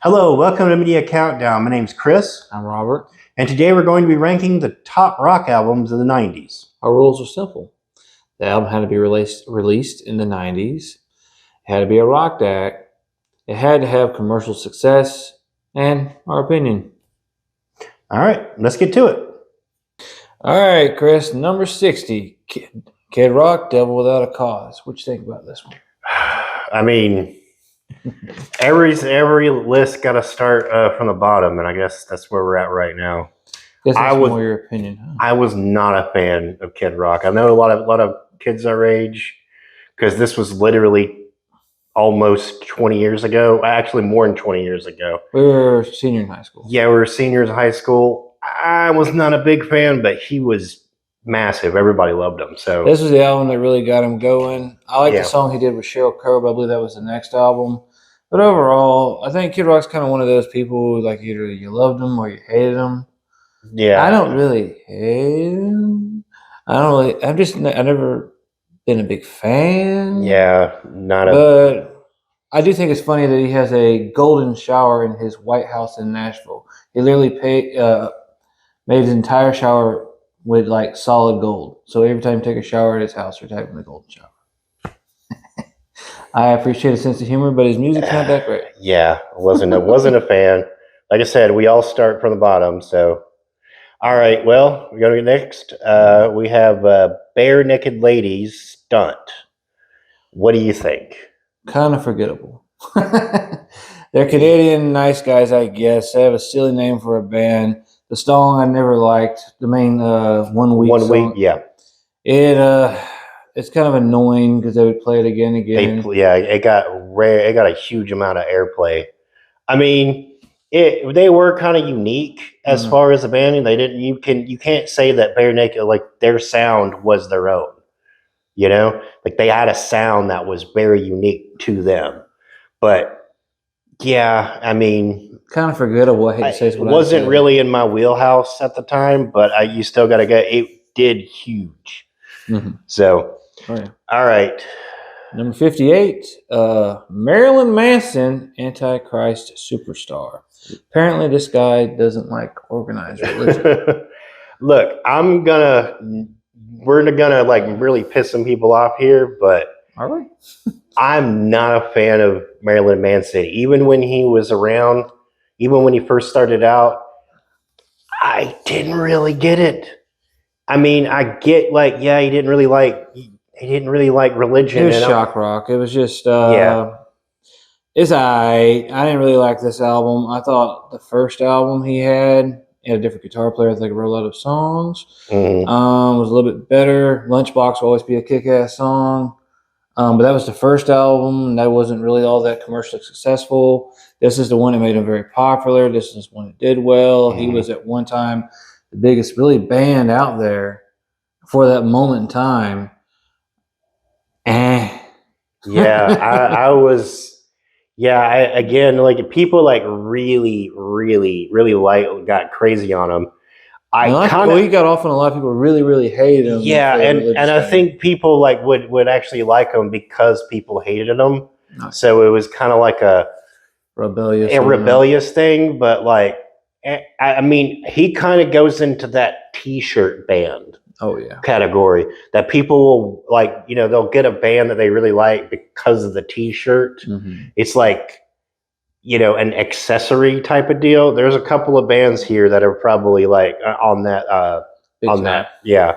Hello, welcome to Media Countdown. My name's Chris, I'm Robert. and today we're going to be ranking the top rock albums of the 90s. Our rules are simple. The album had to be released in the 90s. It had to be a rock act. It had to have commercial success, and our opinion. All right, let's get to it. All right, Chris, number 60, Kid Rock, Devil Without a Cause. What you think about this one? I mean, every list got to start from the bottom, and I guess that's where we're at right now. Guess that's more your opinion, huh? I was not a fan of Kid Rock. I know a lot of kids our age, because this was literally almost 20 years ago. Actually, more than 20 years ago. We were senior in high school. Yeah, we were seniors in high school. I was not a big fan, but he was massive. Everybody loved him. So this was the album that really got him going. I like the song he did with Sheryl Crow, but I believe that was the next album. But overall, I think Kid Rock's kind of one of those people, like either you loved him or you hated him. Yeah. I don't really hate him. I've never been a big fan. Yeah, But I do think it's funny that he has a golden shower in his White House in Nashville. He literally made his entire shower with like solid gold. So every time you take a shower at his house, you're taking the golden shower. I appreciate his sense of humor, but his music's not that great. Yeah, wasn't a fan. Like I said, we all start from the bottom. So, all right. Well, we're going to next. We have Bare Naked Ladies Stunt. What do you think? Kind of forgettable. They're Canadian nice guys, I guess. They have a silly name for a band. The song I never liked. The main 1 week song. Yeah. It's kind of annoying because they would play it again. It got rare. It got a huge amount of airplay. I mean, they were kind of unique as far as the band. And they didn't. You can't say that Bare Naked, like their sound was their own. You know, like they had a sound that was very unique to them. But yeah, I mean, kind of forgettable. I hate to say it wasn't really in my wheelhouse at the time, but you still got to get. It did huge. Mm-hmm. So, all right. Number 58, Marilyn Manson, Antichrist Superstar. Apparently, this guy doesn't like organized religion. Look, we're gonna like really piss some people off here, but are we? I'm not a fan of Marilyn Manson. Even when he was around, even when he first started out, I didn't really get it. I mean, I get he didn't really like religion. It was shock rock. It was just it's I didn't really like this album. I thought the first album he had a different guitar player. I think wrote a lot of songs. Mm-hmm. Was a little bit better. Lunchbox will always be a kick-ass song. But that was the first album, and that wasn't really all that commercially successful. This is the one that made him very popular. This is one that did well. Mm-hmm. He was at one time the biggest really band out there for that moment in time. Yeah, I was. Yeah, again, like people like really got crazy on him. He got off on a lot of people really hated him. Yeah, and I think people like would actually like him because people hated him. Nice. So it was kind of like a rebellious thing. But like, I mean, he kind of goes into that T-shirt band. Oh yeah, category that people will like. You know, they'll get a band that they really like because of the T-shirt. Mm-hmm. It's like, you know, an accessory type of deal. There's a couple of bands here that are probably like on that. Yeah.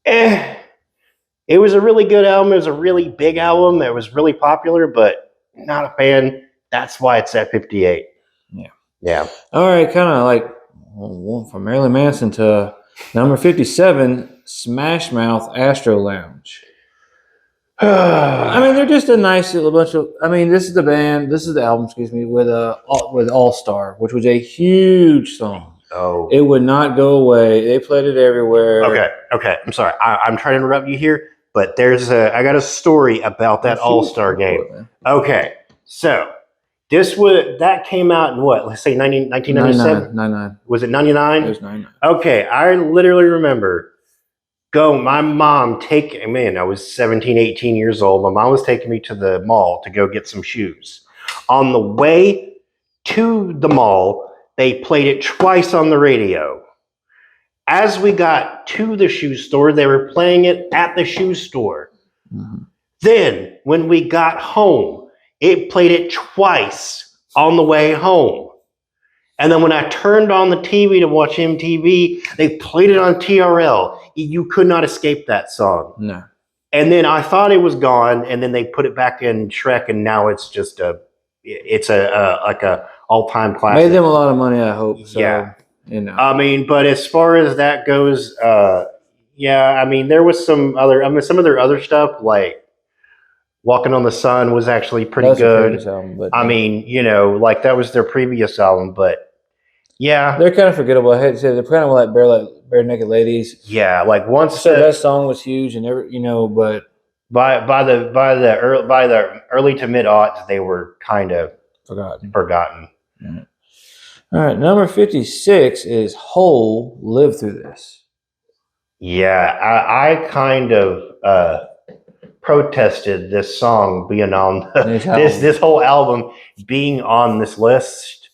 It was a really good album. It was a really big album. It was really popular, but not a fan. That's why it's at 58. Yeah. All right, kind of like from Marilyn Manson to number 57, Smash Mouth Astro Lounge. I mean, they're just a nice little bunch of. I mean, this is the album, excuse me, with All Star, which was a huge song. Oh, it would not go away. They played it everywhere. Okay. I'm sorry. I'm trying to interrupt you here, but I got a story about that All Star game. Okay, so that came out in what? Let's say 1997. 99. Was it 99? It was 99. Okay, I literally remember. My mom I was 17, 18 years old. My mom was taking me to the mall to go get some shoes. On the way to the mall. They played it twice on the radio. As we got to the shoe store, they were playing it at the shoe store. Mm-hmm. Then, when we got home, it played it twice on the way home. And then when I turned on the TV to watch MTV, they played it on TRL. You could not escape that song. No. And then I thought it was gone, and then they put it back in Shrek, and now it's just it's like a all-time classic. Made them a lot of money, I hope. So, yeah. You know. I mean, but as far as that goes, yeah, I mean, there was some of their other stuff, like Walking on the Sun was actually pretty good. Album, but, I mean, you know, like that was their previous album, but yeah. They're kind of forgettable. I hate to say they're kind of like Bare Naked Ladies. Yeah, like once that song was huge and you know, but by the early to mid aughts, they were kind of forgotten. Mm-hmm. All right, number 56 is Hole, Live Through This. Yeah, I kind of protested this song being on this whole album being on this list.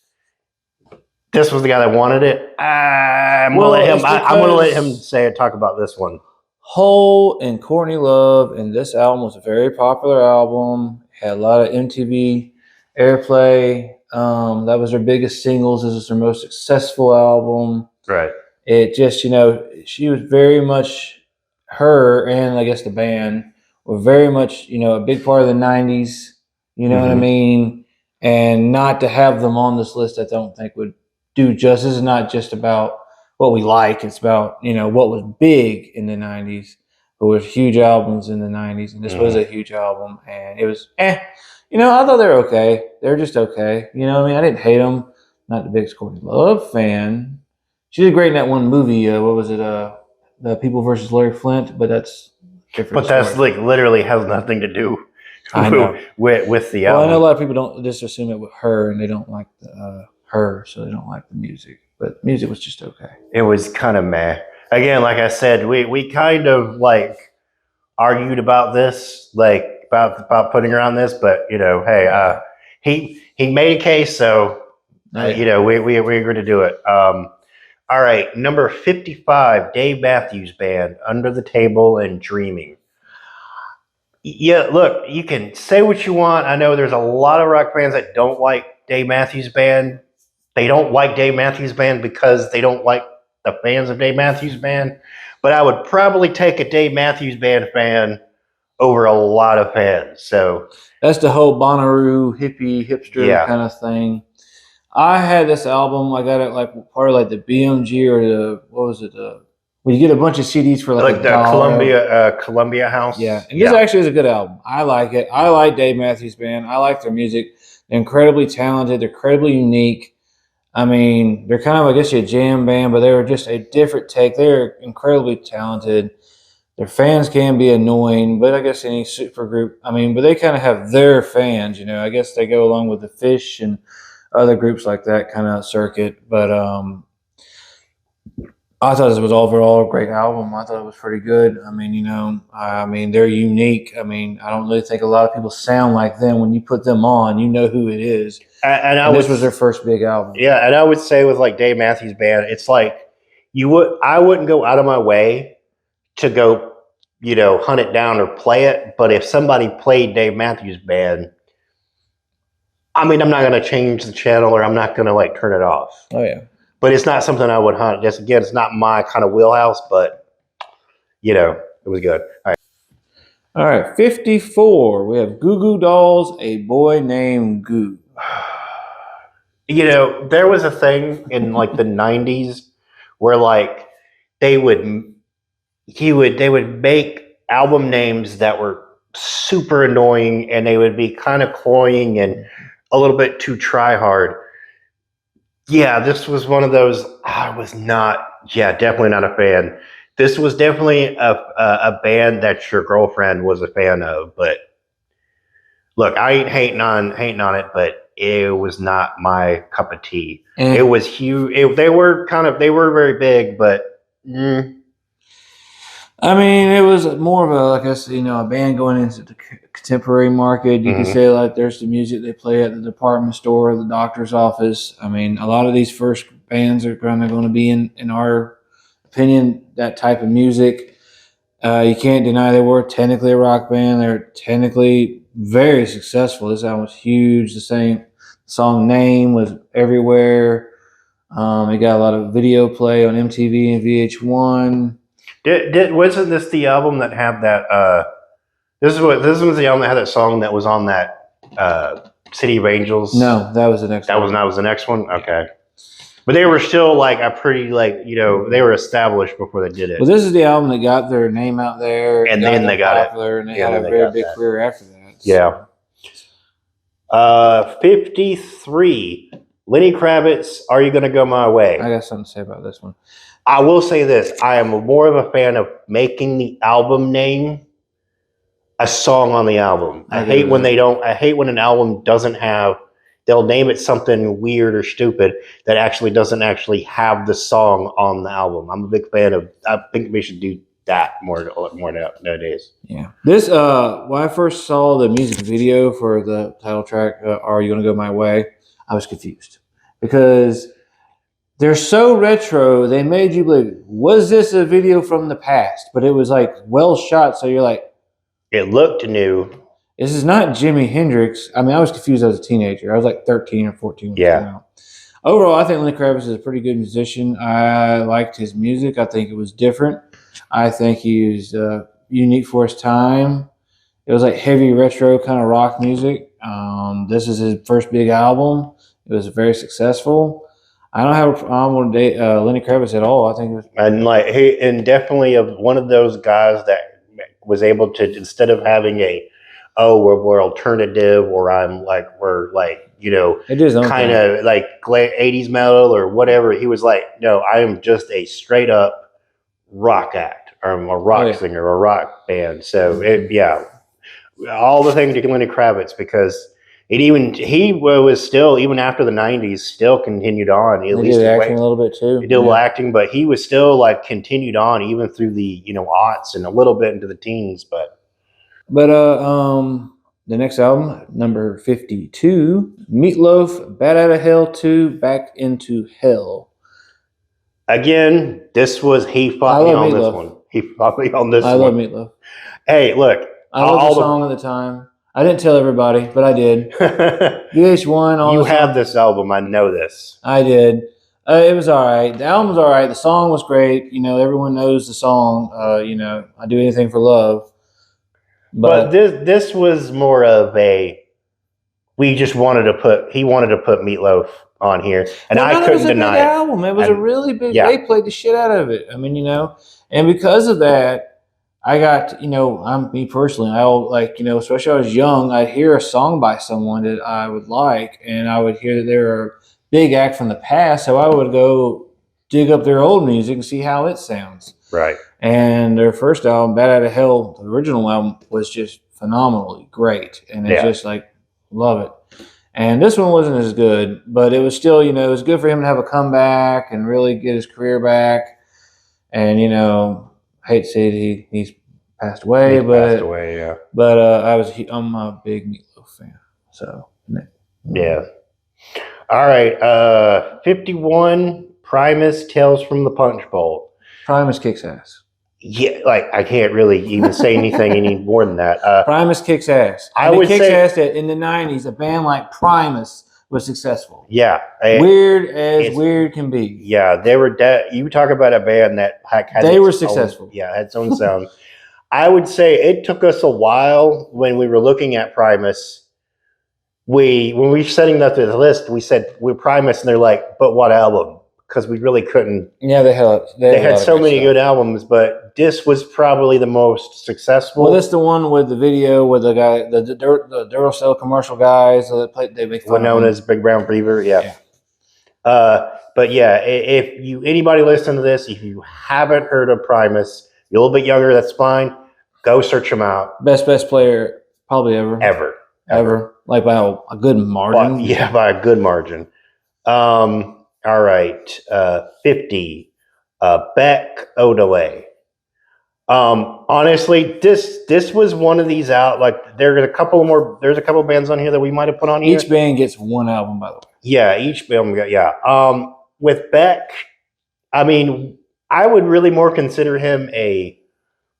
This was the guy that wanted it. I'm gonna let him talk about this one. Hole and Courtney Love, and this album was a very popular album. Had a lot of MTV airplay. That was their biggest singles. This is their most successful album. Right. It just, you know, she was very much, her and I guess the band were very much, you know, a big part of the 90s. You know what I mean? And not to have them on this list, I don't think would do justice. This is not just about what we like. It's about, you know, what was big in the 90s. There was huge albums in the 90s, and this was a huge album. And it was, you know, I thought they were okay. They were just okay. You know what I mean? I didn't hate them. Not the biggest Courtney Love fan. She did great in that one movie. What was it? The People versus Larry Flint. But that's different. But that's like literally has nothing to do with the album. Well, I know a lot of people don't just assume it with her, and they don't like her, so they don't like the music. But the music was just okay. It was kind of meh. Again, like I said, we kind of like argued about this, like about putting her on this. But you know, hey, he made a case, so you know, we agreed to do it. All right, number 55, Dave Matthews Band, Under the Table and Dreaming. Yeah, look, you can say what you want. I know there's a lot of rock fans that don't like Dave Matthews Band. They don't like Dave Matthews Band because they don't like the fans of Dave Matthews Band. But I would probably take a Dave Matthews Band fan over a lot of fans. So that's the whole Bonnaroo hippie hipster kind of thing. I had this album. I got it like part of like the BMG or the what was it? When you get a bunch of CDs for like the Columbia House. Yeah, and this actually is a good album. I like it. I like Dave Matthews Band. I like their music. They're incredibly talented. They're incredibly unique. I mean, they're kind of, I guess, a jam band, but they were just a different take. They're incredibly talented. Their fans can be annoying, but I guess any super group. I mean, but they kind of have their fans. You know, I guess they go along with the Fish and other groups like that kind of circuit. But I thought this was overall a great album. I thought it was pretty good. I mean, you know, they're unique. I mean, I don't really think a lot of people sound like them. When you put them on, you know who it is. And this was their first big album. Yeah, and I would say with like Dave Matthews Band, it's like I wouldn't go out of my way to go, you know, hunt it down or play it. But if somebody played Dave Matthews Band, I mean, I'm not going to change the channel or I'm not going to like turn it off. Oh, yeah. But it's not something I would hunt. Just again, it's not my kind of wheelhouse, but you know, it was good. All right, 54. We have Goo Goo Dolls, A Boy Named Goo. You know, there was a thing in like the 90s where like they would make album names that were super annoying and they would be kind of cloying and a little bit too try hard. Yeah, this was one of those. I was not. Yeah, definitely not a fan. This was definitely a band that your girlfriend was a fan of. But look, I ain't hating on it, but it was not my cup of tea. And it was huge. They were very big, but. I mean, it was more of a, I guess, you know, a band going into the contemporary market. You can Mhm. say like there's the music they play at the department store, the doctor's office. I mean, a lot of these first bands are kind of going to be in our opinion that type of music. You can't deny they were technically a rock band. They're technically very successful. This album was huge. The same song name was everywhere. It got a lot of video play on MTV and VH1. Wasn't this the album that had that? This was the album that had that song that was on that City of Angels. No, that was the next that one. was the next one. Okay, but they were still like a pretty they were established before they did it. Well, this is the album that got their name out there, And then they got popular, and they Yeah, had a then they very got big that. career after that. Yeah. 53. Lenny Kravitz, Are You Gonna Go My Way? I got something to say about this one. I will say this: I am more of a fan of making the album name a song on the album. I hate when they don't. I hate when an album doesn't have. They'll name it something weird or stupid that actually doesn't actually have the song on the album. I'm a big fan of. I think we should do that more nowadays. Yeah. This when I first saw the music video for the title track, "Are You Gonna Go My Way," I was confused because they're so retro. They made you believe, was this a video from the past? But it was like well shot, so you're like, It looked new. this is not Jimi Hendrix. I mean, I was confused as a teenager. I was like 13 or 14 when it came out. Overall, I think Lenny Kravitz is a pretty good musician. I liked his music. I think it was different. I think he was unique for his time. It was like heavy retro kind of rock music. This is his first big album. It was very successful. I don't have a problem with Lenny Kravitz at all. I think it was And definitely of one of those guys that was able to, instead of having we're alternative, or it is kind of like 80s metal or whatever. He was like, no, I am just a straight up rock act, or I'm a rock singer, or a rock band. So all the things to Lenny Kravitz, because he was still, even after the 90s, still continued on. At least did acting a little bit too. He did a little acting, but he was still like continued on even through the aughts and a little bit into the teens. But the next album, number 52, Meatloaf, Bat Out of Hell 2, Back into Hell. Again, he fought me on this one. He fought me on this one. I love Meatloaf. Hey, look. I love the song at the time. I didn't tell everybody, but I did. VH1. You have this album. I know this. I did. It was all right. The album's all right. The song was great. Everyone knows the song. I Do Anything for Love. But this was more of a. He wanted to put Meatloaf on here, and I couldn't deny it. Album. It was a really big. Yeah. They played the shit out of it. I mean, and because of that. I got, I'm me personally, especially when I was young, I'd hear a song by someone that I would like, and I would hear that they were a big act from the past, so I would go dig up their old music and see how it sounds. Right. And their first album, Bat Out of Hell, the original album, was just phenomenally great, and it's just love it. And this one wasn't as good, but it was still, it was good for him to have a comeback and really get his career back, and hate to say that he's passed away, passed away, yeah. But I'm a big Meatloaf fan. So yeah. All right. 51. Primus, Tales from the Punch Bowl. Primus kicks ass. Yeah, I can't really even say anything any more than that. Primus kicks ass. I would say ass that in the 90s, a band like Primus was successful. Yeah. Weird can be. Yeah, they were you talk about a band that they were successful. Had its own sound. I would say it took us a while when we were looking at Primus. When we were setting up the list, we said we're Primus, and they're like, but what album? Because we really couldn't. Yeah, they had so many good albums, but this was probably the most successful. Well, this the one with the video with the guy, the Duracell commercial guys that played. They make fun known as Big Brown Beaver. Yeah. But yeah, if anybody listen to this, if you haven't heard of Primus, you're a little bit younger, that's fine. Go search them out. Best player probably ever. Ever. Like by a good margin. By a good margin. All right. 50. Beck Odelay. Honestly, this was one of these out. Like there's a couple more. There's a couple bands on here that we might have put on here. Each band gets one album, by the way. Yeah, each band. Yeah. With Beck, I mean, I would really more consider him a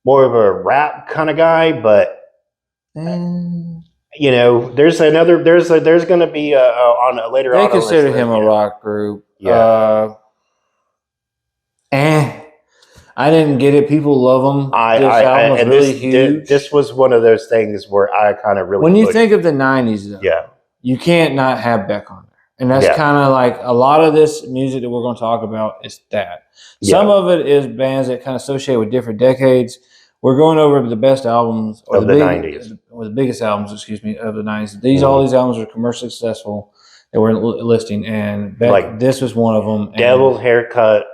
more of a rap kind of guy, but you know, there's going to be on a later They on. consider him a rock group. Yeah. I didn't get it. People love him. This album was really huge. This was one of those things where I kind of really. When you think of the '90s, though, yeah, you can't not have Beck on there, and that's kind of like a lot of this music that we're going to talk about is that. Some of it is bands that kind of associate with different decades. We're going over the best albums of the '90s, or the biggest albums, excuse me, of the '90s. All these albums are commercially successful that we're listing, and Beck, this was one of them. Devil's Haircut.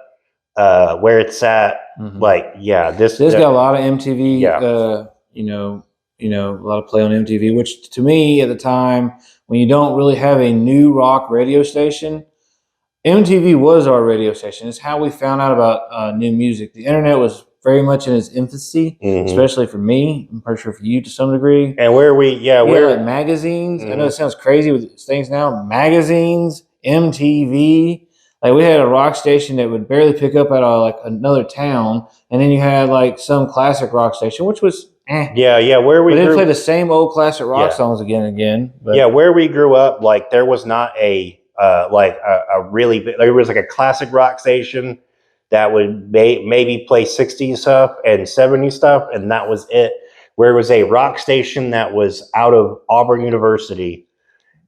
Where it's at, this got a lot of MTV, a lot of play on MTV, which to me at the time, when you don't really have a new rock radio station, MTV was our radio station. It's how we found out about new music. The internet was very much in its infancy, especially for me. I'm pretty sure for you to some degree. And where we're like magazines. I know it sounds crazy with things now. Magazines, MTV. Like we had a rock station that would barely pick up at like another town, and then you had like some classic rock station, which was where we didn't play the same old classic rock songs again and again. But. Where we grew up, like there was not a really big, there was like a classic rock station that would maybe play 60s stuff and 70s stuff, and that was it. Where it was a rock station that was out of Auburn University,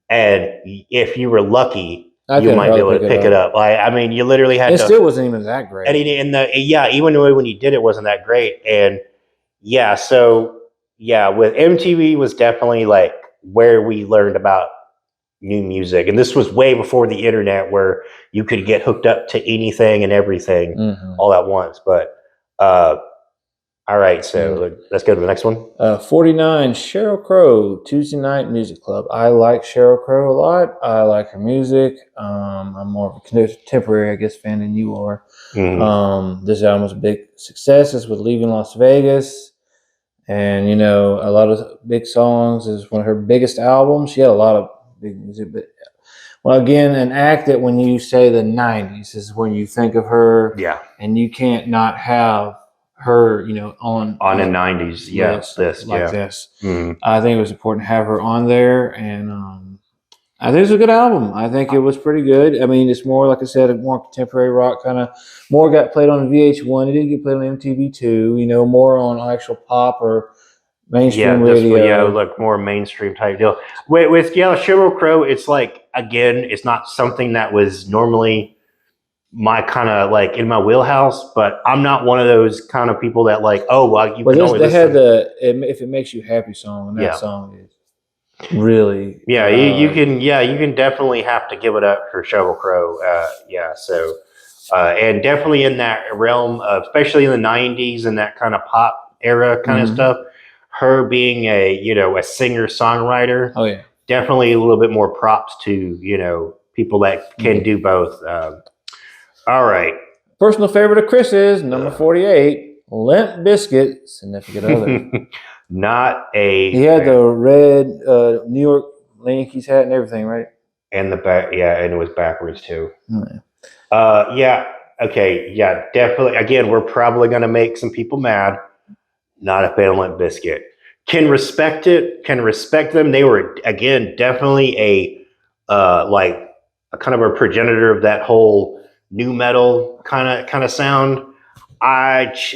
and if you were lucky, you might be able to pick it up. Like, I mean, you literally had to. It still wasn't even that great. And even when you did, it wasn't that great. And with MTV was definitely like where we learned about new music. And this was way before the internet, where you could get hooked up to anything and everything all at once. But all right, so let's go to the next one. 49, Sheryl Crow, Tuesday Night Music Club. I like Sheryl Crow a lot. I like her music. I'm more of a contemporary, I guess, fan than you are. This album was a big success. This was Leaving Las Vegas. And, a lot of big songs. This is one of her biggest albums. She had a lot of big music. But, well, again, an act that when you say the 90s is when you think of her. Yeah. And you can't not have her, on the 90s, this. I think it was important to have her on there, and I think it's a good album. I think it was pretty good. I mean, it's more, like I said, a more contemporary rock kind of. More got played on VH1. It didn't get played on MTV too. More on actual pop or mainstream radio. Like more mainstream type deal. With Sheryl Crow, it's like, again, it's not something that was normally my kind of like in my wheelhouse, but I'm not one of those kind of people that like, you can only listen. Had the If It Makes You Happy song, and that song is really you can definitely have to give it up for Sheryl Crow. And definitely in that realm of, especially in the 90s and that kind of pop era kind of stuff, her being a singer songwriter, definitely a little bit more props to people that can do both. All right. Personal favorite of Chris's, number 48, Limp Bizkit, Significant Other. He had the red New York Yankees hat and everything, right? And the back, and it was backwards too. Definitely. Again, we're probably going to make some people mad. Not a fan of Limp Bizkit. Can respect it. Can respect them. They were, again, definitely a kind of a progenitor of that whole new metal kind of sound. This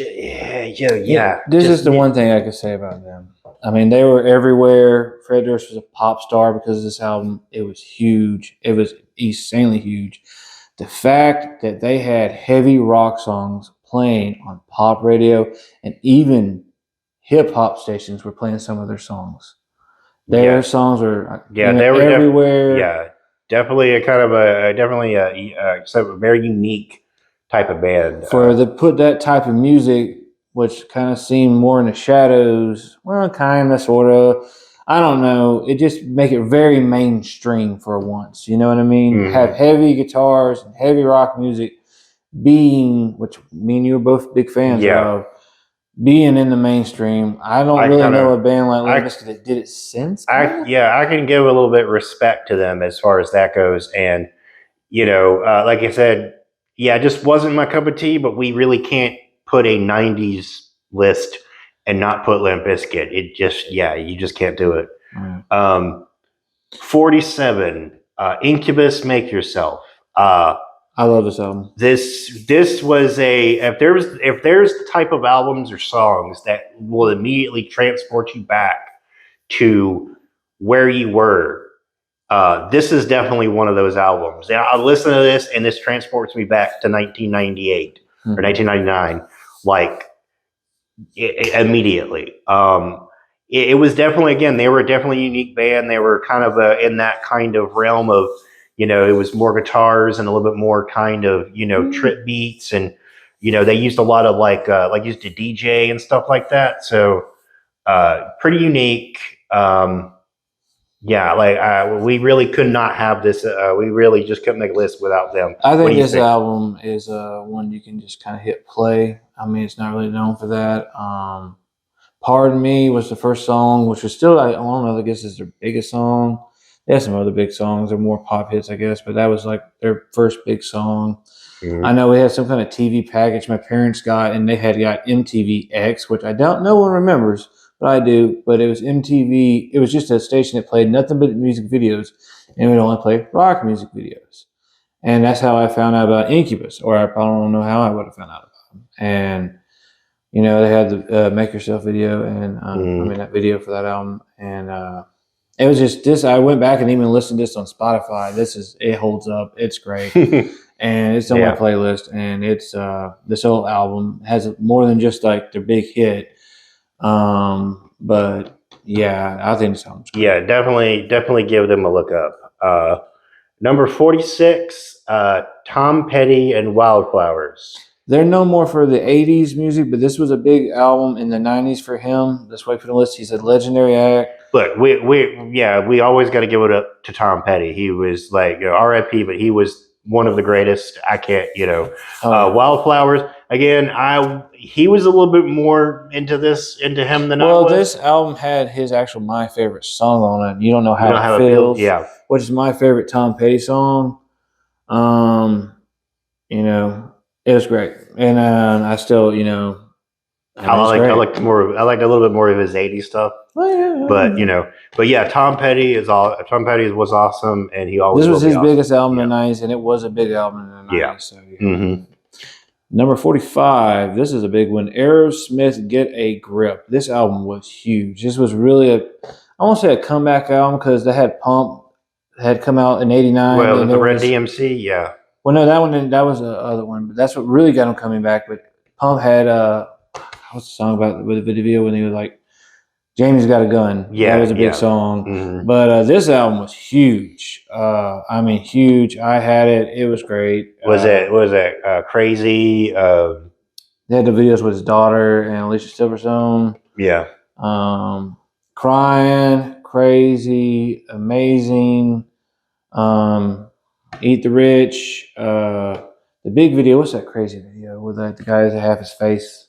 is the one thing I could say about them. I mean, they were everywhere. Fred Durst was a pop star because of this album. It was huge. It was insanely huge. The fact that they had heavy rock songs playing on pop radio, and even hip hop stations were playing some of their songs. Their songs were they were everywhere. Definitely a kind of a very unique type of band. Put that type of music, which kind of seemed more in the shadows, well, kind of, sort of, I don't know. It just make it very mainstream for once. You know what I mean? Have heavy guitars and heavy rock music which me and you are both big fans of, being in the mainstream. I don't I really kinda know a band like I Limp Bizkit that did it since. Kinda? I can give a little bit of respect to them as far as that goes. And, like I said, yeah, it just wasn't my cup of tea, but we really can't put a 90s list and not put Limp Bizkit. It just, yeah, you just can't do it. Right. 47, Incubus, Make Yourself. Uh, I love this album. this was a, if there's the type of albums or songs that will immediately transport you back to where you were, this is definitely one of those albums. And I listen to this, and this transports me back to 1998 or 1999, like immediately. It was definitely, again, they were definitely a unique band. They were kind of in that kind of realm of, it was more guitars and a little bit more kind of, trip beats, and they used a lot of like used to DJ and stuff like that. So pretty unique. Yeah, like we really could not have this. We really just couldn't make a list without them. I What think do you this think? album is one you can just kind of hit play. I mean, it's not really known for that. Pardon Me was the first song, which was still, I don't know, I guess is their biggest song. They had some other big songs, or more pop hits, I guess, but that was like their first big song. I know we had some kind of TV package my parents got, and they had got MTV X, which I doubt no one remembers, but I do. But it was MTV. It was just a station that played nothing but music videos, and it would only play rock music videos. And that's how I found out about Incubus, or I probably don't know how I would have found out about them. And they had the "Make Yourself" video, and I mean that video for that album, and it was just this. I went back and even listened to this on Spotify. It holds up. It's great, and it's on my Yeah. playlist. And it's this whole album has more than just like their big hit. But yeah, I think this album's great. Yeah, definitely give them a look up. Number 46, Tom Petty and Wildflowers. They're known more for the 80s music, but this was a big album in the 90s for him. That's why for the list, he's a legendary act. Look, we always got to give it up to Tom Petty. He was like, R.I.P., but he was one of the greatest. I can't, Wildflowers. Again, he was a little bit more into him than I was. Well, this album had his actual my favorite song on it. You Don't Know How, You know how it feels, yeah. which is my favorite Tom Petty song. It was great, and I still, I liked a little bit more of his 80s stuff. Oh, yeah. But yeah, Tom Petty Tom Petty was awesome, and he always This was will be his awesome. biggest album in the 90s, and it was a big album in the 90s. Yeah. So, yeah. Mm-hmm. Number 45, this is a big one. Aerosmith, Get a Grip. This album was huge. This was really I won't say a comeback album, because they had Pump had come out in 89. Well, and the Red DMC, yeah. Well, no, that was the other one, but that's what really got him coming back. But Pump had what's the song about with the video when he was like, Jamie's Got a Gun. Yeah, that was a big song. Mm-hmm. But this album was huge. I mean, huge. I had it. It was great. Was it Crazy? They had the videos with his daughter and Alicia Silverstone. Yeah. Crying, Crazy, Amazing. Eat the Rich. The big video. What's that crazy video with the guy that have his face?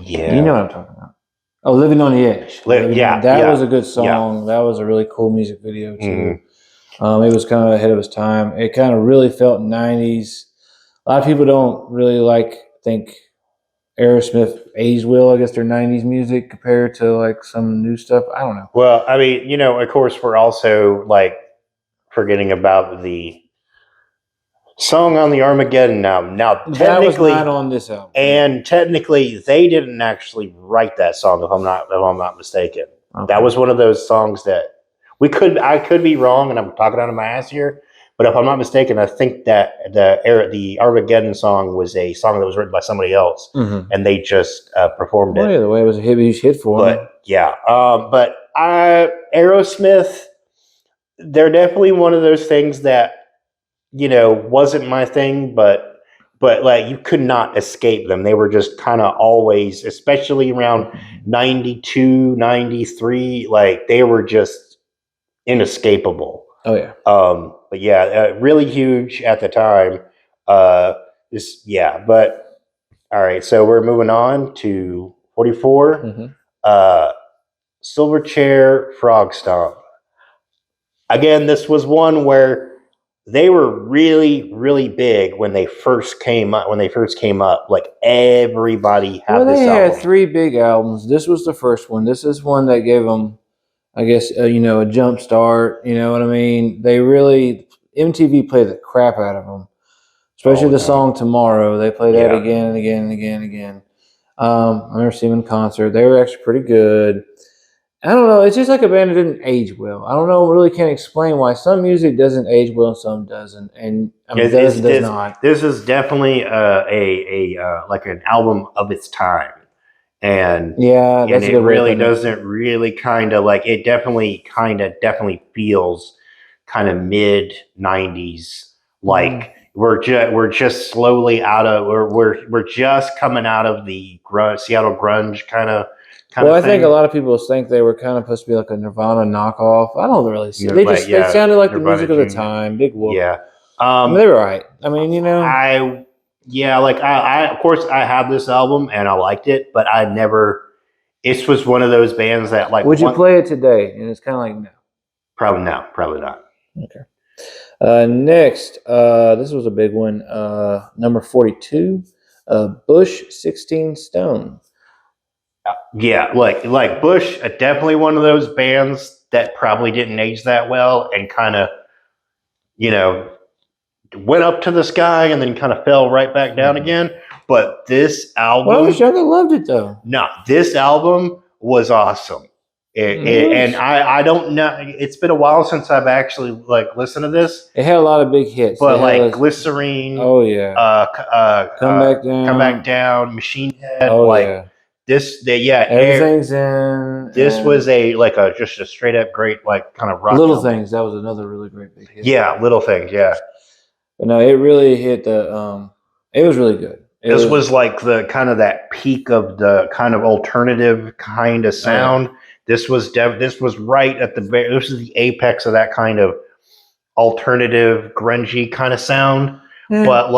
Yeah. You know what I'm talking about. Oh, Living on the Edge. That was a good song. Yeah. That was a really cool music video too. Mm-hmm. It was kind of ahead of its time. It kind of really felt 90s. A lot of people don't really think Aerosmith aged well. I guess their 90s music compared to like some new stuff. I don't know. Well, I mean, of course, we're also like forgetting about the song on the Armageddon album. Now, technically, that was not on this album, and technically, they didn't actually write that song. If I'm not mistaken, that was one of those songs that I could be wrong, and I'm talking out of my ass here. But if I'm not mistaken, I think that the Armageddon song was a song that was written by somebody else, and they just performed it. Yeah, the way it was a huge hit for them. But yeah, Aerosmith, they're definitely one of those things that wasn't my thing, but like you could not escape them. They were just kind of always, especially around 92, 93, like they were just inescapable. Oh yeah. But yeah, really huge at the time. But All right, so we're moving on to 44. Mm-hmm. Silverchair Frog Stomp. Again, this was one where they were really, really big when they first came up. Like everybody had Well, this they had album. 3 big albums. This was the first one. This is one that gave them, I guess, a jump start. You know what I mean? They really MTV played the crap out of them, especially the song "Tomorrow." They play that again and again and again and again. I remember seeing them in concert. They were actually pretty good. I don't know. It's just like a band that didn't age well. I don't know. Really can't explain why some music doesn't age well and some doesn't. And I mean, does not. This is definitely like an album of its time, and Yeah, that's a it good way of really putting it. doesn't really kind of like it. Definitely feels kind of mid '90s. Like we're just slowly out of we're just coming out of the Seattle grunge kind of Well, I thing. think a lot of people think they were kind of supposed to be like a Nirvana knockoff. I don't really see it. They just they Yeah, sounded like the Nirvana music of the Jr. time. Big whoop. Yeah. I mean, they were right. I mean, I of course I had this album and I liked it, but I never. This was one of those bands that like. would you play it today? And it's kind of like no. Probably no, probably not. Okay. Next, this was a big one. Number 42, Bush 16 Stone. Yeah, like Bush, definitely one of those bands that probably didn't age that well and kind of, you know, went up to the sky and then kind of fell right back down again. But this album, Well, I was young and loved it though. No, this album was awesome. And I don't know. It's been a while since I've actually like listened to this. It had a lot of big hits, but like Glycerine. Oh yeah. Come back down. Machine Head. Oh yeah. Everything's in. This was just a straight up great like kind of rock. Little Things. That was another really great big hit. Yeah, Little Things. Yeah. But no, it really hit the. It was really good. This was like the kind of that peak of the kind of alternative kind of sound. This was right at this is the apex of that kind of alternative grungy kind of sound. But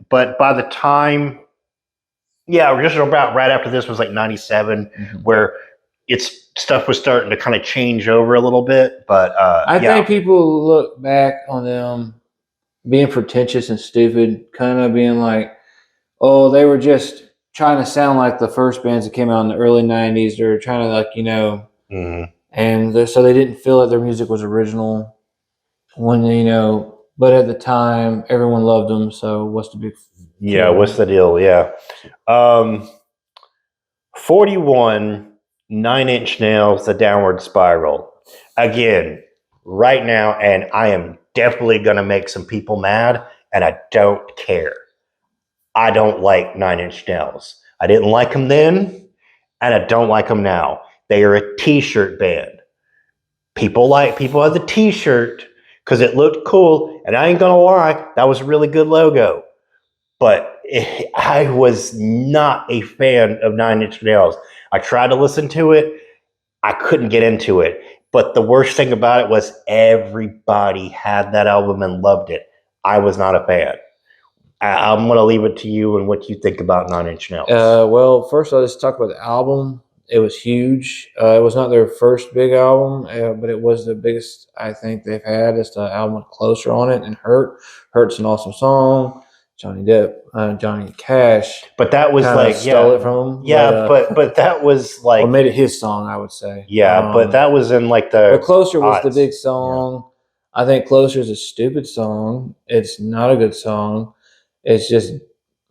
by the time, just about right after this was like 97, where its stuff was starting to kind of change over a little bit. But I think people look back on them being pretentious and stupid, kind of being like, oh, they were just trying to sound like the first bands that came out in the early 90s. They're trying to and so they didn't feel like their music was original when, but at the time everyone loved them. So what's the big what's the deal? Yeah. 41, 9 Inch Nails, The Downward Spiral. Again, right now, and I am definitely going to make some people mad, and I don't care. I don't like 9 Inch Nails. I didn't like them then, and I don't like them now. They are a t-shirt band. People have the t-shirt because it looked cool, and I ain't gonna lie, that was a really good logo. But I was not a fan of 9 Inch Nails. I tried to listen to it. I couldn't get into it. But the worst thing about it was everybody had that album and loved it. I was not a fan. I'm going to leave it to you and what you think about 9 Inch Nails. Well, first I'll just talk about the album. It was huge. It was not their first big album, but it was the biggest I think they've had. It's the album with Closer on it and Hurt. Hurt's an awesome song. Johnny Depp, Johnny Cash. But that was stole it from him. Yeah, but that was like, or made it his song, I would say. Yeah, but that was in like the. But Closer was the big song. Yeah. I think Closer is a stupid song. It's not a good song. It's just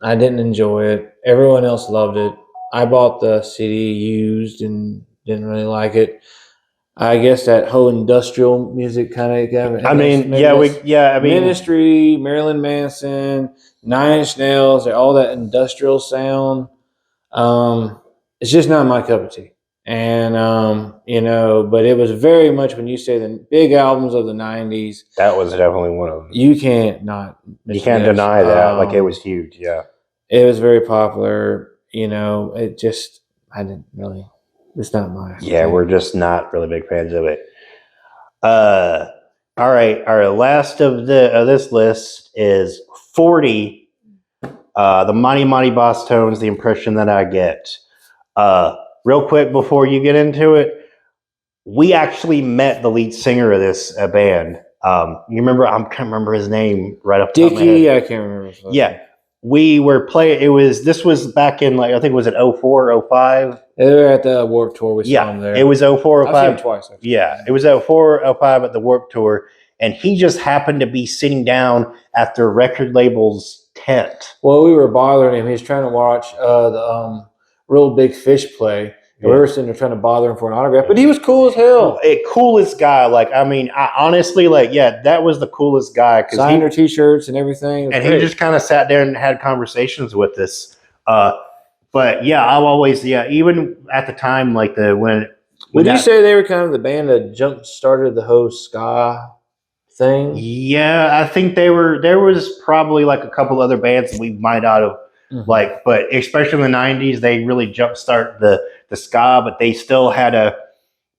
I didn't enjoy it. Everyone else loved it. I bought the CD used and didn't really like it. I guess that whole industrial music kind of. Ministry, Marilyn Manson, 9 Inch Nails, all that industrial sound. It's just not my cup of tea. And but it was very much when you say the big albums of the 90s. That was definitely one of them. You can't deny that. Like it was huge. Yeah, it was very popular. It just I didn't really. It's not mine. Yeah, thing. We're just not really big fans of it. All right. Our last of this list is 40. The Mighty Mighty Boss Tones, the impression that I get. Real quick before you get into it, we actually met the lead singer of this band. You remember? I can't remember his name right off the top of my head. Dickie, I can't remember. Yeah, we were playing. This was back in like I think was it 04, 05? They were at the Warped Tour. We saw them there. It was 04, I've seen 05. them twice. Actually. Yeah, it was 04, 05 at the Warped Tour, and he just happened to be sitting down at their record label's tent. Well, we were bothering him. He was trying to watch the Real Big Fish play. And we were sitting there trying to bother him for an autograph, but he was cool as hell. Coolest guy. Like, I mean, I honestly, like, yeah, that was the coolest guy. Signed our T-shirts and everything. And he just kind of sat there and had conversations with us. But yeah, I've always, even at the time, like when would you say they were kind of the band that jump started the whole ska thing? Yeah, I think they were. There was probably like a couple other bands that we might not have like, but especially in the 90s, they really jumpstart the ska. But they still had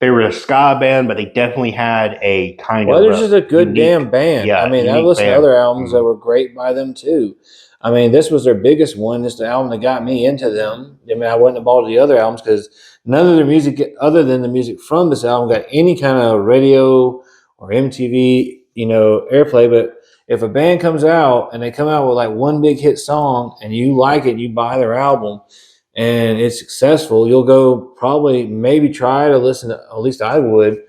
they were a ska band, but they definitely had a kind of. Well, they're just a good damn band. Yeah, I mean, I listened to other albums that were great by them too. I mean, this was their biggest one. This is the album that got me into them. I mean, I wouldn't have bought the other albums because none of their music, other than the music from this album, got any kind of radio or MTV, airplay. But if a band comes out and they come out with like one big hit song and you like it, you buy their album and it's successful, you'll go maybe try to listen to, at least I would,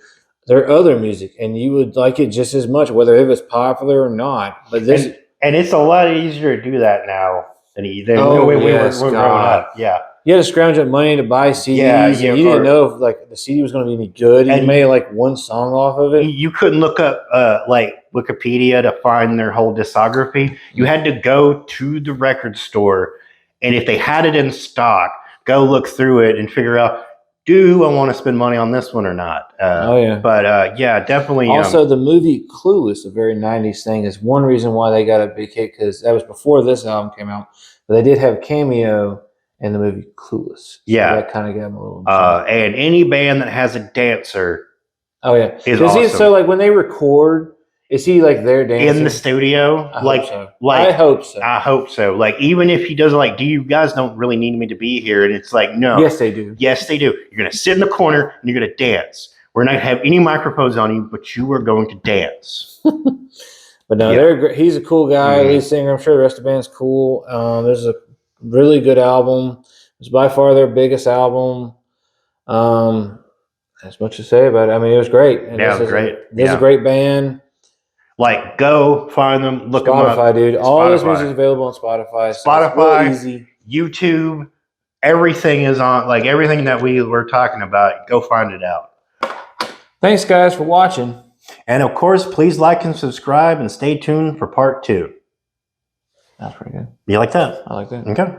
their other music, and you would like it just as much, whether it was popular or not. But this. And it's a lot easier to do that now than when we were growing up. Yeah. You had to scrounge up money to buy CDs. Yeah, and you didn't know if like the CD was going to be any good. And you made like one song off of it. You couldn't look up like Wikipedia to find their whole discography. You had to go to the record store, and if they had it in stock, go look through it and figure out, do I want to spend money on this one or not? But yeah, definitely. Also, the movie Clueless, a very 90s thing, is one reason why they got a big hit, because that was before this album came out. But they did have a cameo in the movie Clueless. So that kind of got them a little. And any band that has a dancer. Oh yeah, is awesome. So like when they record, is he like there dancing in the studio? I hope so. I hope so. Like, even if he doesn't, like, do you guys don't really need me to be here? And it's like, no. Yes, they do. Yes, they do. You're gonna sit in the corner and you're gonna dance. We're not gonna have any microphones on you, but you are going to dance. But no, they're great. He's a cool guy, lead singer. I'm sure the rest of the band's cool. This is a really good album. It's by far their biggest album. As much to say about it. I mean, it was great. And it was great. This is a great band. Like, go find them, look them up. Spotify, dude. All this music is available on Spotify. Spotify, so easy. YouTube, everything is on. Like, everything that we were talking about, go find it out. Thanks, guys, for watching. And of course, please like and subscribe and stay tuned for part 2. That's pretty good. You like that? I like that. Okay.